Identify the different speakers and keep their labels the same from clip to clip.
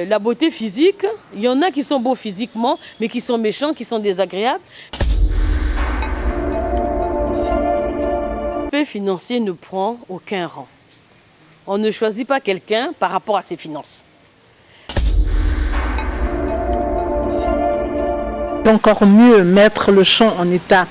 Speaker 1: La beauté physique, il y en a qui sont beaux physiquement, mais qui sont méchants, qui sont désagréables. L'aspect financier ne prend aucun rang. On ne choisit pas quelqu'un par rapport à ses finances.
Speaker 2: Encore mieux mettre le champ en état.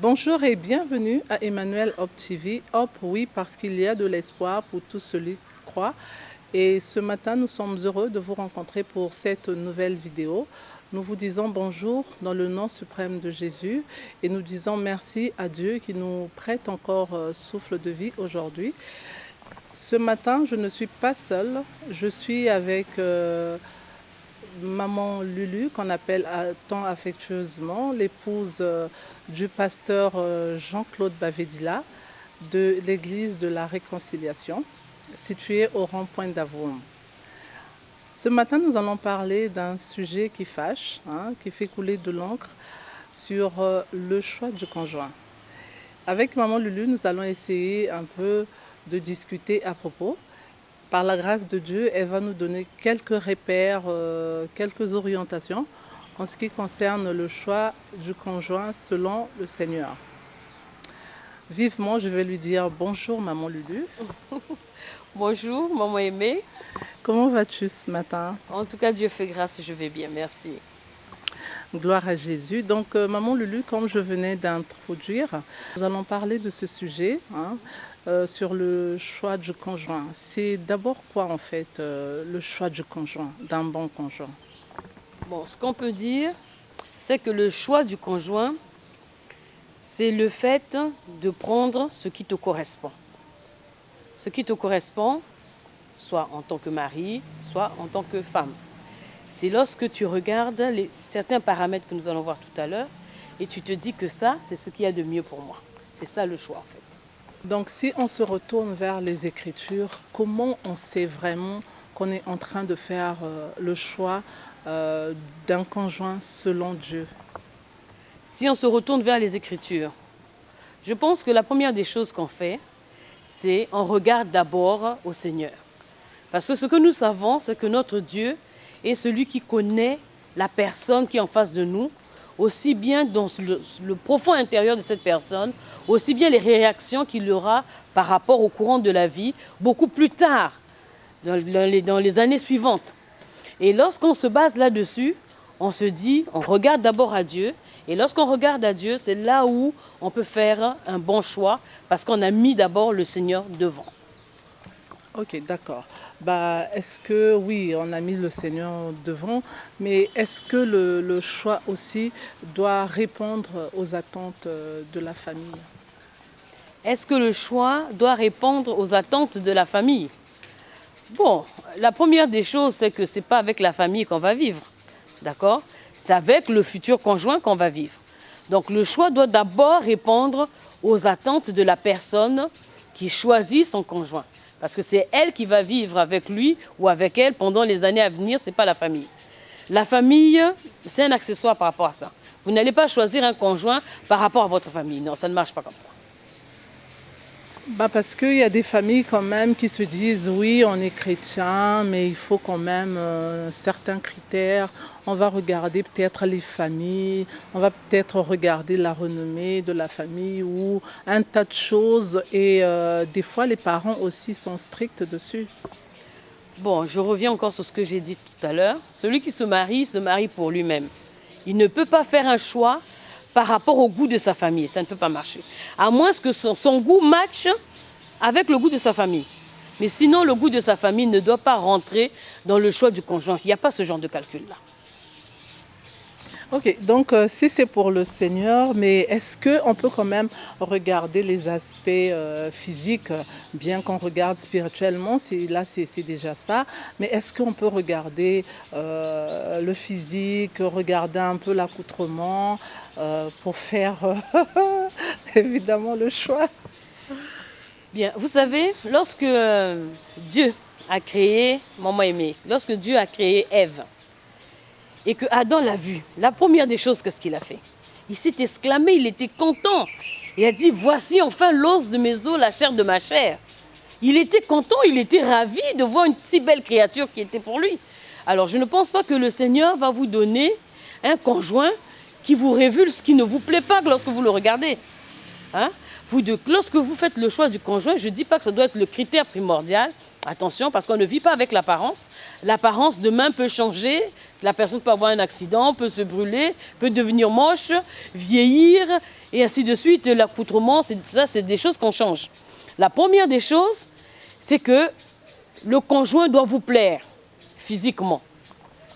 Speaker 2: Bonjour et bienvenue à Emmanuel Hope TV. Hope, oui, parce qu'il y a de l'espoir pour tous ceux qui croient. Et ce matin, nous sommes heureux de vous rencontrer pour cette nouvelle vidéo. Nous vous disons bonjour dans le nom suprême de Jésus et nous disons merci à Dieu qui nous prête encore souffle de vie aujourd'hui. Ce matin, je ne suis pas seule, je suis avec maman Lulu, qu'on appelle tant affectueusement, l'épouse du pasteur Jean-Claude Bavedila de l'église de la Réconciliation, située au rond-point d'Avroum. Ce matin, nous allons parler d'un sujet qui fâche, qui fait couler de l'encre sur le choix du conjoint. Avec maman Lulu, nous allons essayer un peu de discuter à propos. Par la grâce de Dieu, elle va nous donner quelques repères, quelques orientations en ce qui concerne le choix du conjoint selon le Seigneur. Vivement, je vais lui dire bonjour maman Lulu.
Speaker 1: Bonjour maman aimée.
Speaker 2: Comment vas-tu ce matin?
Speaker 1: En tout cas, Dieu fait grâce, je vais bien, merci.
Speaker 2: Gloire à Jésus. Donc maman Lulu, comme je venais d'introduire, nous allons parler de ce sujet. Sur le choix du conjoint. C'est d'abord quoi en fait le choix du conjoint, d'un bon conjoint?
Speaker 1: Bon, ce qu'on peut dire, c'est que le choix du conjoint, c'est le fait de prendre ce qui te correspond. Ce qui te correspond, soit en tant que mari, soit en tant que femme. C'est lorsque tu regardes certains paramètres que nous allons voir tout à l'heure et tu te dis que ça, c'est ce qu'il y a de mieux pour moi. C'est ça le choix en fait.
Speaker 2: Donc si on se retourne vers les Écritures, comment on sait vraiment qu'on est en train de faire le choix d'un conjoint selon Dieu?
Speaker 1: Si on se retourne vers les Écritures, je pense que la première des choses qu'on fait, c'est on regarde d'abord au Seigneur. Parce que ce que nous savons, c'est que notre Dieu est celui qui connaît la personne qui est en face de nous, aussi bien dans le profond intérieur de cette personne, aussi bien les réactions qu'il aura par rapport au courant de la vie, beaucoup plus tard, dans les années suivantes. Et lorsqu'on se base là-dessus, on se dit, on regarde d'abord à Dieu, et lorsqu'on regarde à Dieu, c'est là où on peut faire un bon choix, parce qu'on a mis d'abord le Seigneur devant.
Speaker 2: Ok, d'accord. Est-ce que, oui, on a mis le Seigneur devant, mais est-ce que le choix aussi doit répondre aux attentes de la famille?
Speaker 1: Est-ce que le choix doit répondre aux attentes de la famille? Bon, la première des choses, c'est que ce n'est pas avec la famille qu'on va vivre, d'accord? C'est avec le futur conjoint qu'on va vivre. Donc le choix doit d'abord répondre aux attentes de la personne qui choisit son conjoint. Parce que c'est elle qui va vivre avec lui ou avec elle pendant les années à venir, ce n'est pas la famille. La famille, c'est un accessoire par rapport à ça. Vous n'allez pas choisir un conjoint par rapport à votre famille. Non, ça ne marche pas comme ça.
Speaker 2: Parce qu'il y a des familles quand même qui se disent oui, on est chrétien, mais il faut quand même certains critères. On va regarder peut-être les familles, on va peut-être regarder la renommée de la famille ou un tas de choses. Et des fois, les parents aussi sont stricts dessus.
Speaker 1: Bon, je reviens encore sur ce que j'ai dit tout à l'heure. Celui qui se marie pour lui-même. Il ne peut pas faire un choix par rapport au goût de sa famille. Ça ne peut pas marcher. À moins que son goût matche avec le goût de sa famille. Mais sinon, le goût de sa famille ne doit pas rentrer dans le choix du conjoint. Il n'y a pas ce genre de calcul-là.
Speaker 2: Ok, donc si c'est pour le Seigneur, mais est-ce qu'on peut quand même regarder les aspects physiques, bien qu'on regarde spirituellement, là c'est déjà ça, mais est-ce qu'on peut regarder le physique, regarder un peu l'accoutrement pour faire Évidemment, le choix.
Speaker 1: Bien, vous savez, lorsque Dieu a créé, maman aimée, lorsque Dieu a créé Ève, et que Adam l'a vu, la première des choses, qu'est-ce qu'il a fait? Il s'est exclamé, il était content. Il a dit, voici enfin l'os de mes os, la chair de ma chair. Il était content, il était ravi de voir une si belle créature qui était pour lui. Alors, je ne pense pas que le Seigneur va vous donner un conjoint qui vous révulse, qui ne vous plaît pas lorsque vous le regardez. Hein? Lorsque vous faites le choix du conjoint, je ne dis pas que ça doit être le critère primordial. Attention, parce qu'on ne vit pas avec l'apparence. L'apparence, demain, peut changer. La personne peut avoir un accident, peut se brûler, peut devenir moche, vieillir, et ainsi de suite. L'accoutrement, c'est des choses qu'on change. La première des choses, c'est que le conjoint doit vous plaire physiquement.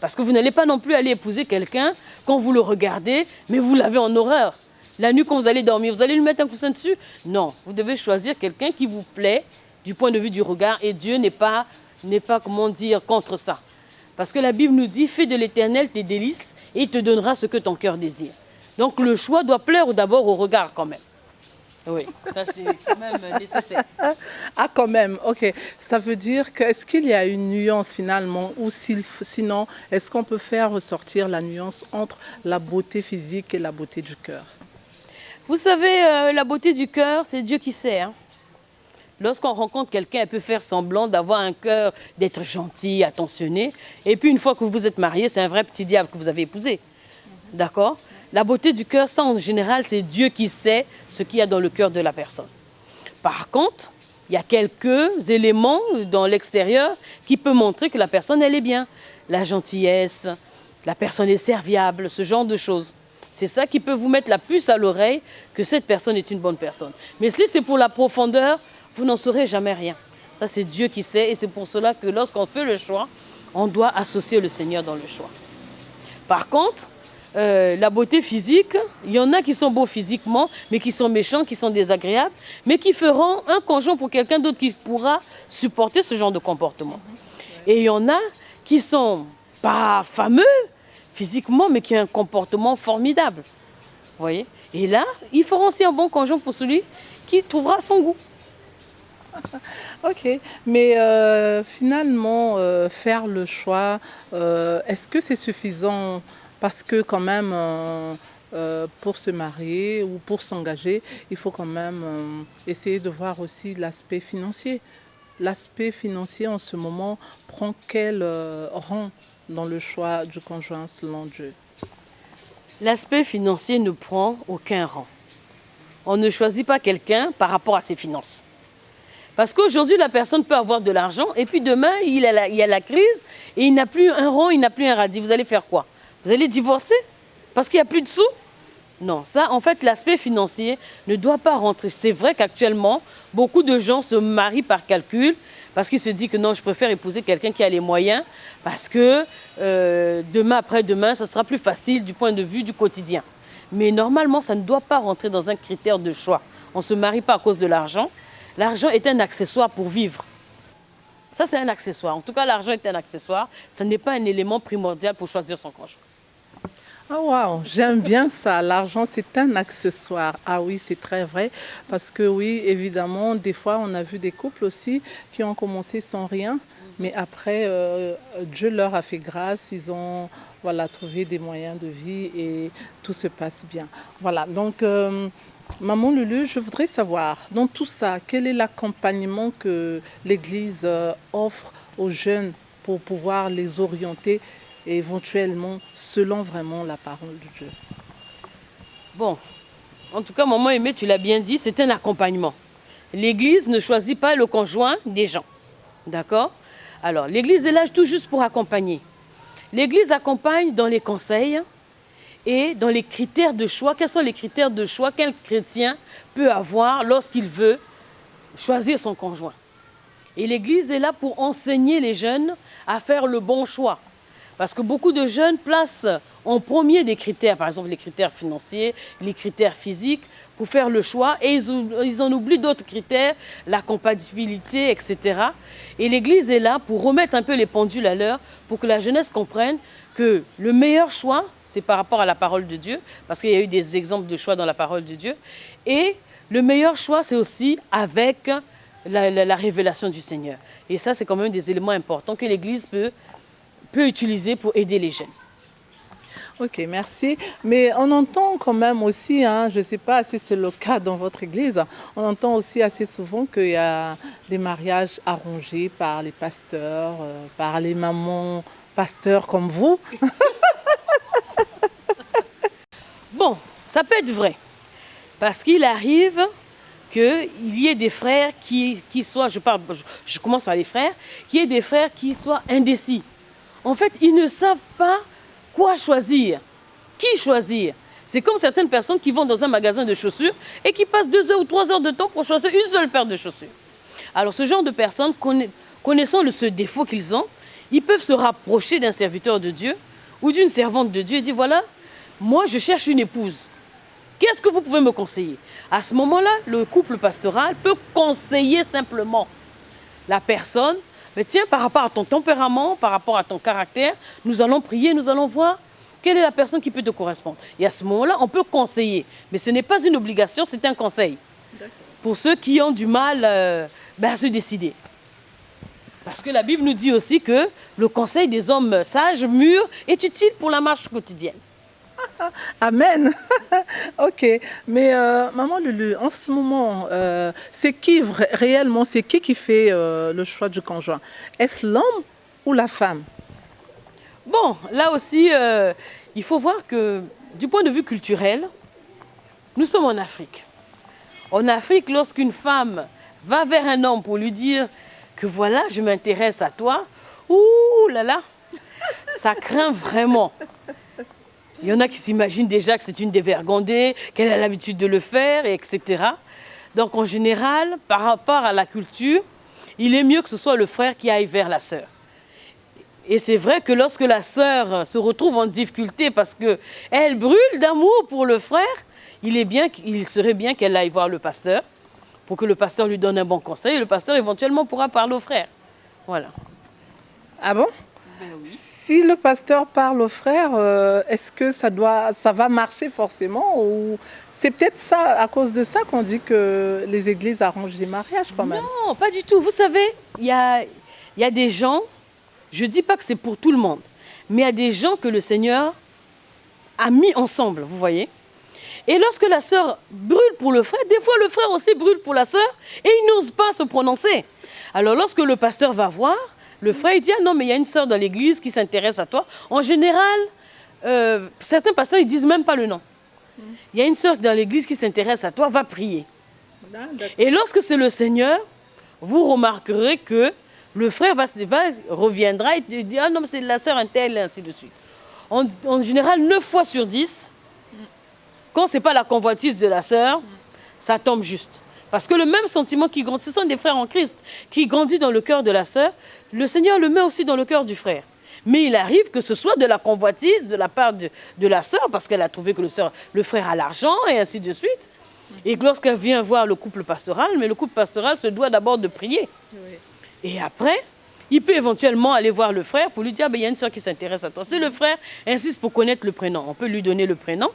Speaker 1: Parce que vous n'allez pas non plus aller épouser quelqu'un quand vous le regardez, mais vous l'avez en horreur. La nuit, quand vous allez dormir, vous allez lui mettre un coussin dessus? Non, vous devez choisir quelqu'un qui vous plaît du point de vue du regard. Et Dieu n'est pas, comment dire, contre ça. Parce que la Bible nous dit, fais de l'Éternel tes délices et il te donnera ce que ton cœur désire. Donc le choix doit plaire d'abord au regard quand même. Oui, ça c'est quand même nécessaire.
Speaker 2: Ah, quand même, ok. Ça veut dire que, est-ce qu'il y a une nuance finalement, ou sinon, est-ce qu'on peut faire ressortir la nuance entre la beauté physique et la beauté du cœur?
Speaker 1: Vous savez, la beauté du cœur, c'est Dieu qui sait. Hein. Lorsqu'on rencontre quelqu'un, elle peut faire semblant d'avoir un cœur, d'être gentil, attentionné. Et puis une fois que vous êtes marié, c'est un vrai petit diable que vous avez épousé. D'accord? La beauté du cœur, ça en général, c'est Dieu qui sait ce qu'il y a dans le cœur de la personne. Par contre, il y a quelques éléments dans l'extérieur qui peuvent montrer que la personne, elle est bien. La gentillesse, la personne est serviable, ce genre de choses. C'est ça qui peut vous mettre la puce à l'oreille que cette personne est une bonne personne. Mais si c'est pour la profondeur, vous n'en saurez jamais rien. Ça, c'est Dieu qui sait et c'est pour cela que lorsqu'on fait le choix, on doit associer le Seigneur dans le choix. Par contre, la beauté physique, il y en a qui sont beaux physiquement, mais qui sont méchants, qui sont désagréables, mais qui feront un conjoint pour quelqu'un d'autre qui pourra supporter ce genre de comportement. Et il y en a qui sont pas fameux physiquement, mais qui ont un comportement formidable. Vous voyez? Et là, ils feront aussi un bon conjoint pour celui qui trouvera son goût.
Speaker 2: Ok, mais finalement, faire le choix, est-ce que c'est suffisant? Parce que quand même, pour se marier ou pour s'engager, il faut quand même essayer de voir aussi l'aspect financier. L'aspect financier en ce moment prend quel rang dans le choix du conjoint selon Dieu?
Speaker 1: L'aspect financier ne prend aucun rang. On ne choisit pas quelqu'un par rapport à ses finances. Parce qu'aujourd'hui, la personne peut avoir de l'argent et puis demain, il y a la crise et il n'a plus un rond, il n'a plus un radis. Vous allez faire quoi? Vous allez divorcer parce qu'il n'y a plus de sous? Non, ça, en fait, l'aspect financier ne doit pas rentrer. C'est vrai qu'actuellement, beaucoup de gens se marient par calcul parce qu'ils se disent que non, je préfère épouser quelqu'un qui a les moyens parce que demain, après-demain, ça sera plus facile du point de vue du quotidien. Mais normalement, ça ne doit pas rentrer dans un critère de choix. On ne se marie pas à cause de l'argent. L'argent est un accessoire pour vivre. Ça, c'est un accessoire. En tout cas, l'argent est un accessoire. Ce n'est pas un élément primordial pour choisir son conjoint.
Speaker 2: Ah waouh, j'aime bien ça. L'argent, c'est un accessoire. Ah oui, c'est très vrai. Parce que oui, évidemment, des fois, on a vu des couples aussi qui ont commencé sans rien. Mais après, Dieu leur a fait grâce. Ils ont trouvé des moyens de vie et tout se passe bien. Voilà, donc... Maman Lulu, je voudrais savoir, dans tout ça, quel est l'accompagnement que l'Église offre aux jeunes pour pouvoir les orienter éventuellement selon vraiment la parole de Dieu?
Speaker 1: Bon, en tout cas, maman aimée, tu l'as bien dit, c'est un accompagnement. L'Église ne choisit pas le conjoint des gens. D'accord? Alors, l'Église est là tout juste pour accompagner. L'Église accompagne dans les conseils et dans les critères de choix. Quels sont les critères de choix qu'un chrétien peut avoir lorsqu'il veut choisir son conjoint? Et l'Église est là pour enseigner les jeunes à faire le bon choix. Parce que beaucoup de jeunes placent en premier des critères, par exemple les critères financiers, les critères physiques, pour faire le choix. Et ils en oublient d'autres critères, la compatibilité, etc. Et l'Église est là pour remettre un peu les pendules à l'heure, pour que la jeunesse comprenne que le meilleur choix, c'est par rapport à la parole de Dieu, parce qu'il y a eu des exemples de choix dans la parole de Dieu. Et le meilleur choix, c'est aussi avec la révélation du Seigneur. Et ça, c'est quand même des éléments importants que l'Église peut utiliser pour aider les jeunes.
Speaker 2: Ok, merci. Mais on entend quand même aussi, hein, je ne sais pas si c'est le cas dans votre église, on entend aussi assez souvent qu'il y a des mariages arrangés par les pasteurs, par les mamans pasteurs comme vous.
Speaker 1: Bon, ça peut être vrai. Parce qu'il arrive qu'il y ait des frères qui soient, je commence par les frères, qu'il y ait des frères qui soient indécis. En fait, ils ne savent pas quoi choisir, qui choisir. C'est comme certaines personnes qui vont dans un magasin de chaussures et qui passent 2 heures ou 3 heures de temps pour choisir une seule paire de chaussures. Alors ce genre de personnes, connaissant ce défaut qu'ils ont, ils peuvent se rapprocher d'un serviteur de Dieu ou d'une servante de Dieu et dire, voilà, moi je cherche une épouse. Qu'est-ce que vous pouvez me conseiller? À ce moment-là, le couple pastoral peut conseiller simplement la personne. Mais tiens, par rapport à ton tempérament, par rapport à ton caractère, nous allons prier, nous allons voir quelle est la personne qui peut te correspondre. Et à ce moment-là, on peut conseiller. Mais ce n'est pas une obligation, c'est un conseil. Pour ceux qui ont du mal à se décider. Parce que la Bible nous dit aussi que le conseil des hommes sages, mûrs, est utile pour la marche quotidienne.
Speaker 2: Amen. Ok, mais Maman Lulu, en ce moment, c'est qui réellement, c'est qui fait le choix du conjoint? Est-ce l'homme ou la femme?
Speaker 1: Bon, là aussi, il faut voir que du point de vue culturel, nous sommes en Afrique. En Afrique, lorsqu'une femme va vers un homme pour lui dire que voilà, je m'intéresse à toi, ouh là là, ça craint vraiment. Il y en a qui s'imaginent déjà que c'est une dévergondée, qu'elle a l'habitude de le faire, etc. Donc en général, par rapport à la culture, il est mieux que ce soit le frère qui aille vers la sœur. Et c'est vrai que lorsque la sœur se retrouve en difficulté parce qu'elle brûle d'amour pour le frère, il serait bien qu'elle aille voir le pasteur pour que le pasteur lui donne un bon conseil et le pasteur éventuellement pourra parler au frère. Voilà.
Speaker 2: Ah bon?
Speaker 1: Ben oui.
Speaker 2: Si le pasteur parle au frère, est-ce que ça va marcher forcément ou c'est peut-être ça, à cause de ça qu'on dit que les églises arrangent les mariages quand même?
Speaker 1: Non, pas du tout. Vous savez, il y a des gens, je ne dis pas que c'est pour tout le monde, mais il y a des gens que le Seigneur a mis ensemble, vous voyez. Et lorsque la sœur brûle pour le frère, des fois le frère aussi brûle pour la sœur et il n'ose pas se prononcer. Alors lorsque le pasteur va voir, le frère il dit « Ah non, mais il y a une sœur dans l'église qui s'intéresse à toi. » En général, certains pasteurs, ils ne disent même pas le nom. Il y a une sœur dans l'église qui s'intéresse à toi, va prier. Et lorsque c'est le Seigneur, vous remarquerez que le frère reviendra et te dit « Ah non, mais c'est la sœur un tel, et ainsi de suite. » En général, 9 fois sur 10, quand ce n'est pas la convoitise de la sœur, ça tombe juste. Parce que le même sentiment qui grandit, ce sont des frères en Christ, qui grandit dans le cœur de la sœur, le Seigneur le met aussi dans le cœur du frère. Mais il arrive que ce soit de la convoitise de la part de la sœur, parce qu'elle a trouvé que le frère a l'argent, et ainsi de suite. Et lorsqu'elle vient voir le couple pastoral, mais le couple pastoral se doit d'abord de prier. Oui. Et après, il peut éventuellement aller voir le frère pour lui dire, ah, ben, il y a une sœur qui s'intéresse à toi. Si le frère insiste pour connaître le prénom, on peut lui donner le prénom.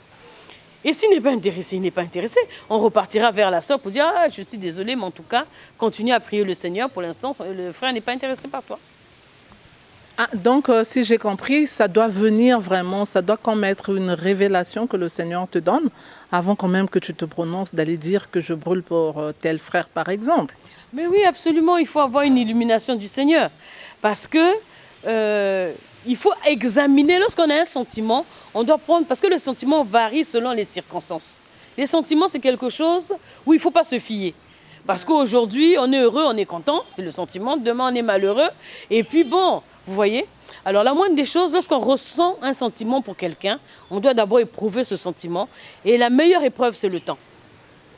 Speaker 1: Et s'il n'est pas intéressé, il n'est pas intéressé. On repartira vers la sœur pour dire « Ah, je suis désolée, mais en tout cas, continue à prier le Seigneur. Pour l'instant, le frère n'est pas intéressé par toi. »
Speaker 2: Ah, donc, si j'ai compris, ça doit venir vraiment, ça doit quand même être une révélation que le Seigneur te donne avant quand même que tu te prononces d'aller dire que je brûle pour tel frère, par exemple.
Speaker 1: Mais oui, absolument, il faut avoir une illumination du Seigneur. Parce que il faut examiner, lorsqu'on a un sentiment, on doit prendre, parce que le sentiment varie selon les circonstances. Les sentiments, c'est quelque chose où il ne faut pas se fier. Parce qu'aujourd'hui, on est heureux, on est content, c'est le sentiment, demain on est malheureux. Et puis bon, vous voyez. Alors la moindre des choses, lorsqu'on ressent un sentiment pour quelqu'un, on doit d'abord éprouver ce sentiment. Et la meilleure épreuve, c'est le temps.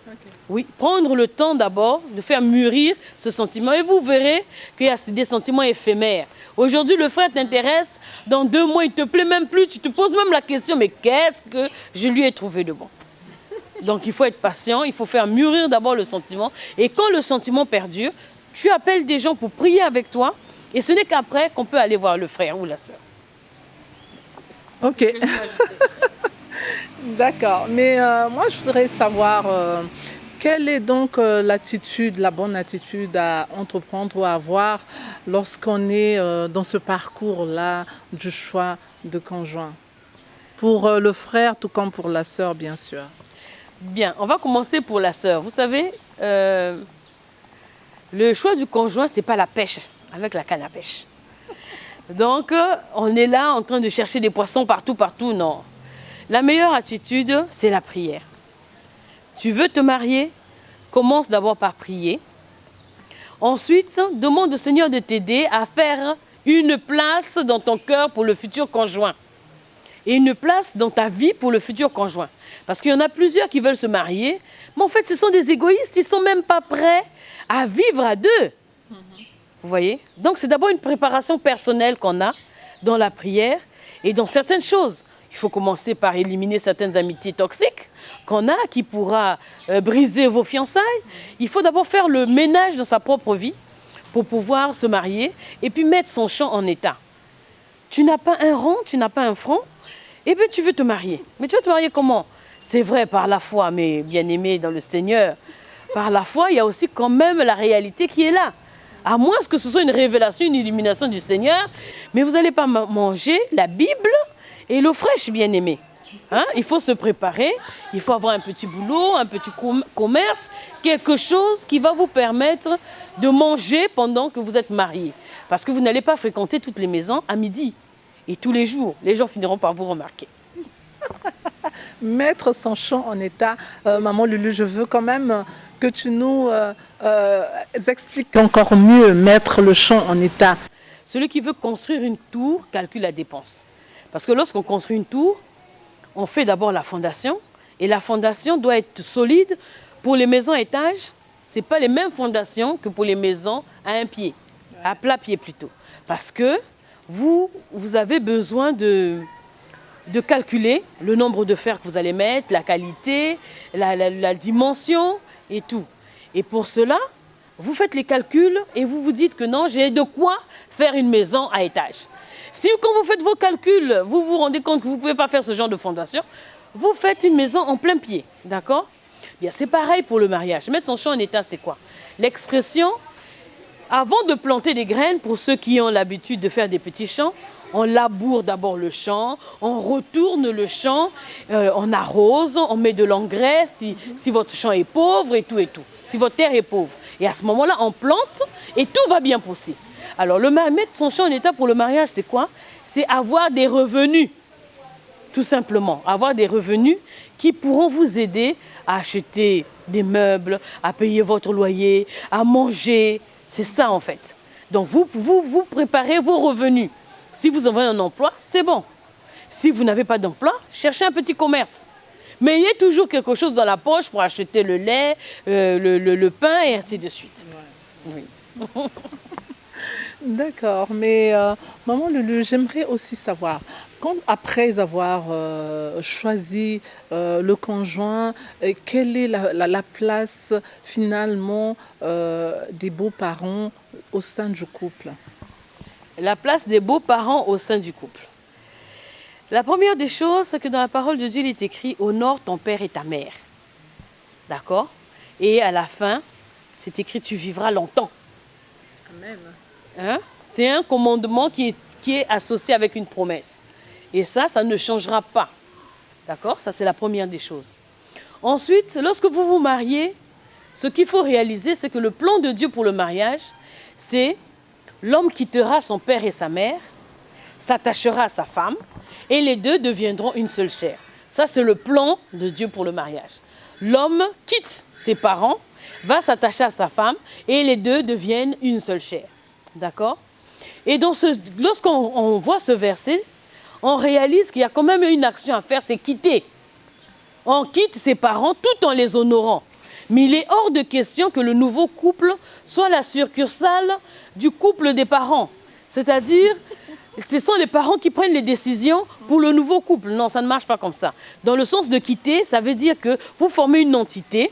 Speaker 1: Okay. Oui, prendre le temps d'abord de faire mûrir ce sentiment. Et vous verrez qu'il y a des sentiments éphémères. Aujourd'hui, le frère t'intéresse, dans 2 mois, il ne te plaît même plus. Tu te poses même la question, mais qu'est-ce que je lui ai trouvé de bon? Donc il faut être patient, il faut faire mûrir d'abord le sentiment. Et quand le sentiment perdure, tu appelles des gens pour prier avec toi. Et ce n'est qu'après qu'on peut aller voir le frère ou la sœur.
Speaker 2: Ok. D'accord. Mais moi, je voudrais savoir... quelle est donc l'attitude, la bonne attitude à entreprendre ou à avoir lorsqu'on est dans ce parcours-là du choix de conjoint? Pour le frère, tout comme pour la sœur, bien sûr.
Speaker 1: Bien, on va commencer pour la sœur. Vous savez, le choix du conjoint, ce n'est pas la pêche avec la canne à pêche. Donc, on est là en train de chercher des poissons partout, non. La meilleure attitude, c'est la prière. Tu veux te marier? Commence d'abord par prier. Ensuite, demande au Seigneur de t'aider à faire une place dans ton cœur pour le futur conjoint. Et une place dans ta vie pour le futur conjoint. Parce qu'il y en a plusieurs qui veulent se marier, mais en fait, ce sont des égoïstes, ils ne sont même pas prêts à vivre à deux. Vous voyez? Donc, c'est d'abord une préparation personnelle qu'on a dans la prière et dans certaines choses. Il faut commencer par éliminer certaines amitiés toxiques qu'on a, qui pourra briser vos fiançailles. Il faut d'abord faire le ménage dans sa propre vie pour pouvoir se marier et puis mettre son champ en état. Tu n'as pas un rond, tu n'as pas un franc, et puis tu veux te marier. Mais tu veux te marier comment? C'est vrai, par la foi, mais bien-aimé dans le Seigneur. Par la foi, il y a aussi quand même la réalité qui est là. À moins que ce soit une révélation, une illumination du Seigneur, mais vous n'allez pas manger la Bible et l'eau fraîche, bien-aimé. Hein? Il faut se préparer, il faut avoir un petit boulot, un petit commerce, quelque chose qui va vous permettre de manger pendant que vous êtes mariés. Parce que vous n'allez pas fréquenter toutes les maisons à midi. Et tous les jours, les gens finiront par vous remarquer.
Speaker 2: Mettre son champ en état. Maman Lulu, je veux quand même que tu nous expliques encore mieux mettre le champ en état.
Speaker 1: Celui qui veut construire une tour calcule la dépense. Parce que lorsqu'on construit une tour, on fait d'abord la fondation. Et la fondation doit être solide. Pour les maisons à étage, ce n'est pas les mêmes fondations que pour les maisons à un pied, à plat pied plutôt. Parce que vous avez besoin de calculer le nombre de fer que vous allez mettre, la qualité, la dimension et tout. Et pour cela, vous faites les calculs et vous vous dites que non, j'ai de quoi faire une maison à étage. Si quand vous faites vos calculs, vous vous rendez compte que vous ne pouvez pas faire ce genre de fondation, vous faites une maison en plein pied, d'accord? Bien, c'est pareil pour le mariage. Mettre son champ en état, c'est quoi? L'expression, avant de planter des graines, pour ceux qui ont l'habitude de faire des petits champs, on laboure d'abord le champ, on retourne le champ, on arrose, on met de l'engrais si votre champ est pauvre et tout, si votre terre est pauvre. Et à ce moment-là, on plante et tout va bien pousser. Alors, mettre son champ en état pour le mariage, c'est quoi? C'est avoir des revenus, tout simplement. Avoir des revenus qui pourront vous aider à acheter des meubles, à payer votre loyer, à manger. C'est ça, en fait. Donc, vous préparez vos revenus. Si vous avez un emploi, c'est bon. Si vous n'avez pas d'emploi, cherchez un petit commerce. Mais ayez toujours quelque chose dans la poche pour acheter le lait, le pain et ainsi de suite. Ouais. Oui.
Speaker 2: D'accord, mais Maman Lulu, j'aimerais aussi savoir, après avoir choisi le conjoint, quelle est la place finalement des beaux-parents au sein du couple?
Speaker 1: La place des beaux-parents au sein du couple. La première des choses, c'est que dans la parole de Dieu, il est écrit « Honore ton père et ta mère ». D'accord? Et à la fin, c'est écrit « Tu vivras longtemps ».
Speaker 2: Amen.
Speaker 1: Hein? C'est un commandement qui est associé avec une promesse. Et ça ne changera pas. D'accord? Ça, c'est la première des choses. Ensuite, lorsque vous vous mariez, ce qu'il faut réaliser, c'est que le plan de Dieu pour le mariage, c'est l'homme quittera son père et sa mère, s'attachera à sa femme, et les deux deviendront une seule chair. Ça, c'est le plan de Dieu pour le mariage. L'homme quitte ses parents, va s'attacher à sa femme, et les deux deviennent une seule chair. D'accord? Et lorsqu'on voit ce verset, on réalise qu'il y a quand même une action à faire, c'est quitter. On quitte ses parents tout en les honorant. Mais il est hors de question que le nouveau couple soit la succursale du couple des parents. C'est-à-dire, ce sont les parents qui prennent les décisions pour le nouveau couple. Non, ça ne marche pas comme ça. Dans le sens de quitter, ça veut dire que vous formez une entité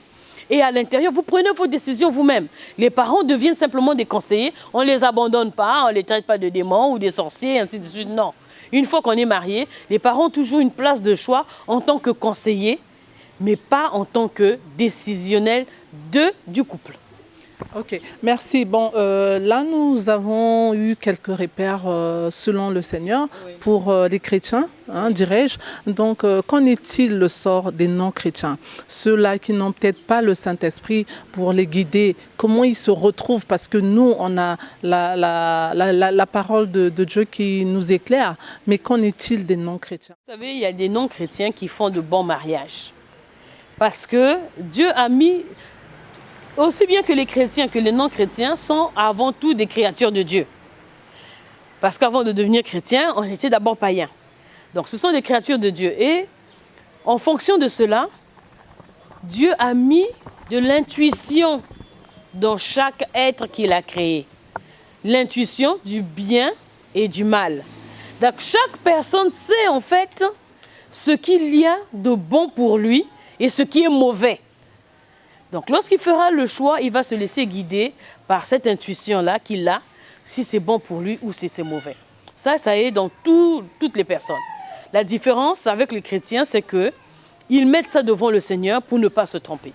Speaker 1: et à l'intérieur, vous prenez vos décisions vous-même. Les parents deviennent simplement des conseillers. On ne les abandonne pas, on ne les traite pas de démons ou des sorciers, ainsi de suite. Non. Une fois qu'on est marié, les parents ont toujours une place de choix en tant que conseillers, mais pas en tant que décisionnels du couple.
Speaker 2: Ok, merci. Bon, là, nous avons eu quelques repères selon le Seigneur pour les chrétiens, hein, dirais-je. Donc, qu'en est-il le sort des non-chrétiens? Ceux-là qui n'ont peut-être pas le Saint-Esprit pour les guider, comment ils se retrouvent? Parce que nous, on a la parole de Dieu qui nous éclaire. Mais qu'en est-il des non-chrétiens?
Speaker 1: Vous savez, il y a des non-chrétiens qui font de bons mariages. Parce que Dieu a mis... Aussi bien que les chrétiens que les non-chrétiens sont avant tout des créatures de Dieu. Parce qu'avant de devenir chrétien, on était d'abord païens. Donc ce sont des créatures de Dieu. Et en fonction de cela, Dieu a mis de l'intuition dans chaque être qu'il a créé. L'intuition du bien et du mal. Donc chaque personne sait en fait ce qu'il y a de bon pour lui et ce qui est mauvais. Donc, lorsqu'il fera le choix, il va se laisser guider par cette intuition-là qu'il a, si c'est bon pour lui ou si c'est mauvais. Ça est dans toutes les personnes. La différence avec les chrétiens, c'est qu'ils mettent ça devant le Seigneur pour ne pas se tromper.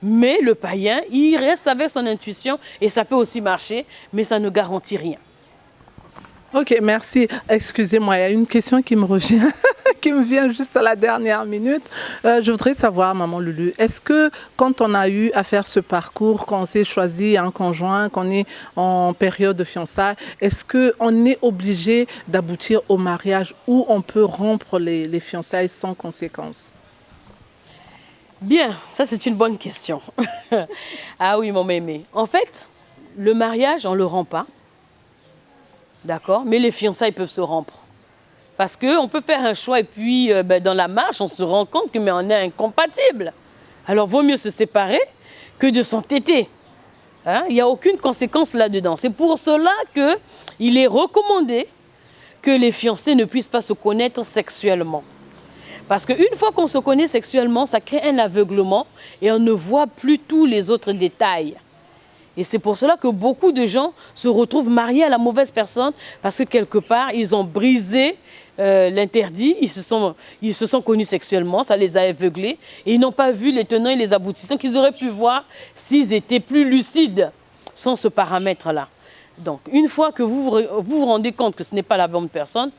Speaker 1: Mais le païen, il reste avec son intuition et ça peut aussi marcher, mais ça ne garantit rien.
Speaker 2: Ok, merci. Excusez-moi, il y a une question qui me revient, qui me vient juste à la dernière minute. Je voudrais savoir, Maman Lulu, est-ce que quand on a eu à faire ce parcours, quand on s'est choisi un conjoint, qu'on est en période de fiançailles, est-ce qu'on est obligé d'aboutir au mariage ou on peut rompre les fiançailles sans conséquence?
Speaker 1: Bien, ça c'est une bonne question. Ah oui, mon mémé. En fait, le mariage, on ne le rompt pas. D'accord? Mais les fiançailles peuvent se rompre. Parce qu'on peut faire un choix et puis dans la marche, on se rend compte qu'on est incompatibles. Alors, vaut mieux se séparer que de s'entêter. Hein? Il n'y a aucune conséquence là-dedans. C'est pour cela qu'il est recommandé que les fiancés ne puissent pas se connaître sexuellement. Parce qu'une fois qu'on se connaît sexuellement, ça crée un aveuglement et on ne voit plus tous les autres détails. Et c'est pour cela que beaucoup de gens se retrouvent mariés à la mauvaise personne parce que quelque part, ils ont brisé l'interdit, ils se sont connus sexuellement, ça les a aveuglés et ils n'ont pas vu les tenants et les aboutissants qu'ils auraient pu voir s'ils étaient plus lucides sans ce paramètre-là. Donc, une fois que vous rendez compte que ce n'est pas la bonne personne,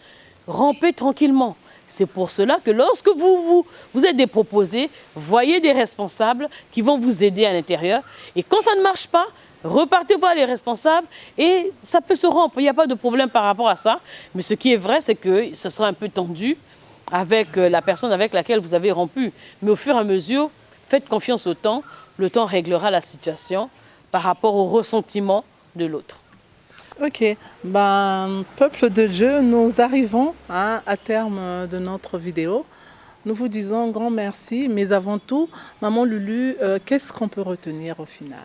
Speaker 1: rompez tranquillement. C'est pour cela que lorsque vous êtes déproposé, voyez des responsables qui vont vous aider à l'intérieur. Et quand ça ne marche pas, repartez voir les responsables et ça peut se rompre. Il n'y a pas de problème par rapport à ça. Mais ce qui est vrai, c'est que ce sera un peu tendu avec la personne avec laquelle vous avez rompu. Mais au fur et à mesure, faites confiance au temps. Le temps réglera la situation par rapport au ressentiment de l'autre.
Speaker 2: Ok, peuple de Dieu, nous arrivons à terme de notre vidéo. Nous vous disons un grand merci, mais avant tout, Maman Lulu, qu'est-ce qu'on peut retenir au final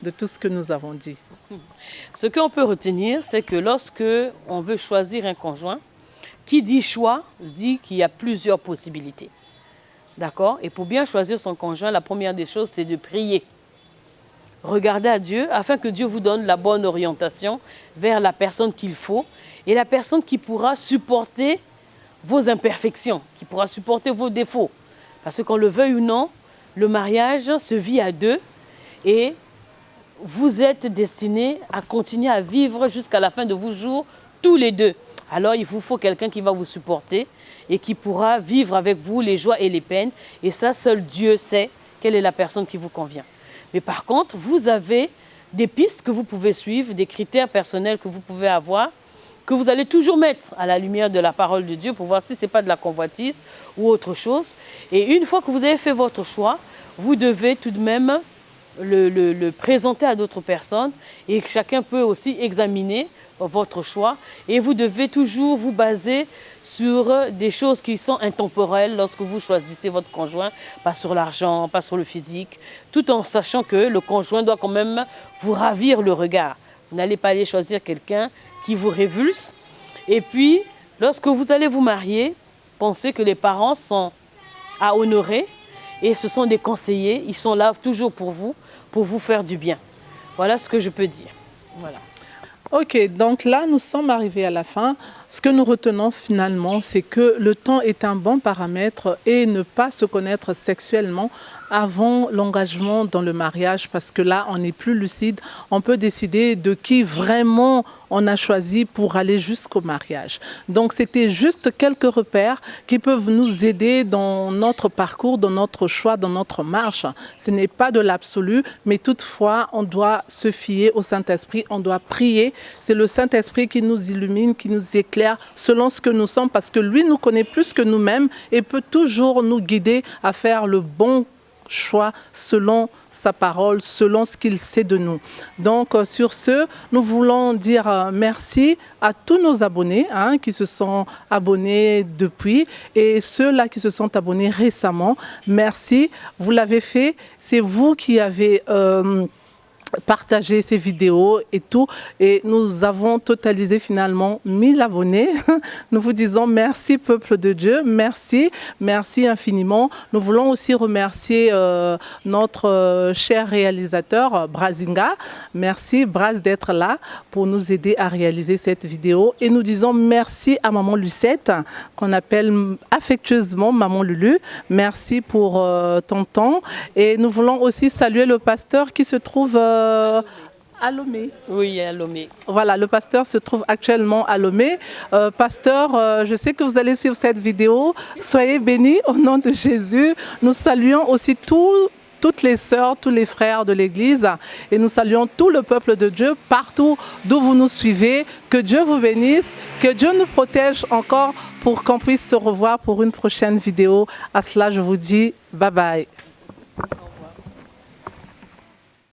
Speaker 2: de tout ce que nous avons dit?
Speaker 1: Ce qu'on peut retenir, c'est que lorsque on veut choisir un conjoint, qui dit choix, dit qu'il y a plusieurs possibilités. D'accord? Et pour bien choisir son conjoint, la première des choses, c'est de prier. Regardez à Dieu afin que Dieu vous donne la bonne orientation vers la personne qu'il faut et la personne qui pourra supporter vos imperfections, qui pourra supporter vos défauts. Parce que qu'on le veuille ou non, le mariage se vit à deux et vous êtes destinés à continuer à vivre jusqu'à la fin de vos jours tous les deux. Alors il vous faut quelqu'un qui va vous supporter et qui pourra vivre avec vous les joies et les peines. Et ça, seul Dieu sait quelle est la personne qui vous convient. Mais par contre, vous avez des pistes que vous pouvez suivre, des critères personnels que vous pouvez avoir, que vous allez toujours mettre à la lumière de la parole de Dieu pour voir si ce n'est pas de la convoitise ou autre chose. Et une fois que vous avez fait votre choix, vous devez tout de même le présenter à d'autres personnes et chacun peut aussi examiner votre choix. Et vous devez toujours vous baser sur des choses qui sont intemporelles lorsque vous choisissez votre conjoint, pas sur l'argent, pas sur le physique, tout en sachant que le conjoint doit quand même vous ravir le regard. Vous n'allez pas aller choisir quelqu'un qui vous révulse. Et puis, lorsque vous allez vous marier, pensez que les parents sont à honorer et ce sont des conseillers, ils sont là toujours pour vous faire du bien. Voilà ce que je peux dire. Voilà.
Speaker 2: Ok, donc là, nous sommes arrivés à la fin. Ce que nous retenons finalement, c'est que le temps est un bon paramètre et ne pas se connaître sexuellement avant l'engagement dans le mariage, parce que là, on est plus lucide. On peut décider de qui vraiment on a choisi pour aller jusqu'au mariage. Donc, c'était juste quelques repères qui peuvent nous aider dans notre parcours, dans notre choix, dans notre marche. Ce n'est pas de l'absolu, mais toutefois, on doit se fier au Saint-Esprit, on doit prier. C'est le Saint-Esprit qui nous illumine, qui nous éclaire selon ce que nous sommes, parce que lui nous connaît plus que nous-mêmes et peut toujours nous guider à faire le bon choix selon sa parole, selon ce qu'il sait de nous. Donc, sur ce, nous voulons dire merci à tous nos abonnés qui se sont abonnés depuis et ceux-là qui se sont abonnés récemment. Merci, vous l'avez fait. C'est vous qui avez partager ces vidéos et tout. Et nous avons totalisé finalement 1000 abonnés. Nous vous disons merci, peuple de Dieu. Merci, merci infiniment. Nous voulons aussi remercier notre cher réalisateur, Brazinga. Merci, Braz, d'être là pour nous aider à réaliser cette vidéo. Et nous disons merci à Maman Lucette, qu'on appelle affectueusement Maman Lulu. Merci pour ton temps. Et nous voulons aussi saluer le pasteur qui se trouve à Lomé.
Speaker 1: Oui, à Lomé.
Speaker 2: Voilà, le pasteur se trouve actuellement à Lomé. Pasteur, je sais que vous allez suivre cette vidéo. Soyez bénis au nom de Jésus. Nous saluons aussi toutes les sœurs, tous les frères de l'Église et nous saluons tout le peuple de Dieu partout d'où vous nous suivez. Que Dieu vous bénisse, que Dieu nous protège encore pour qu'on puisse se revoir pour une prochaine vidéo. À cela, je vous dis bye bye.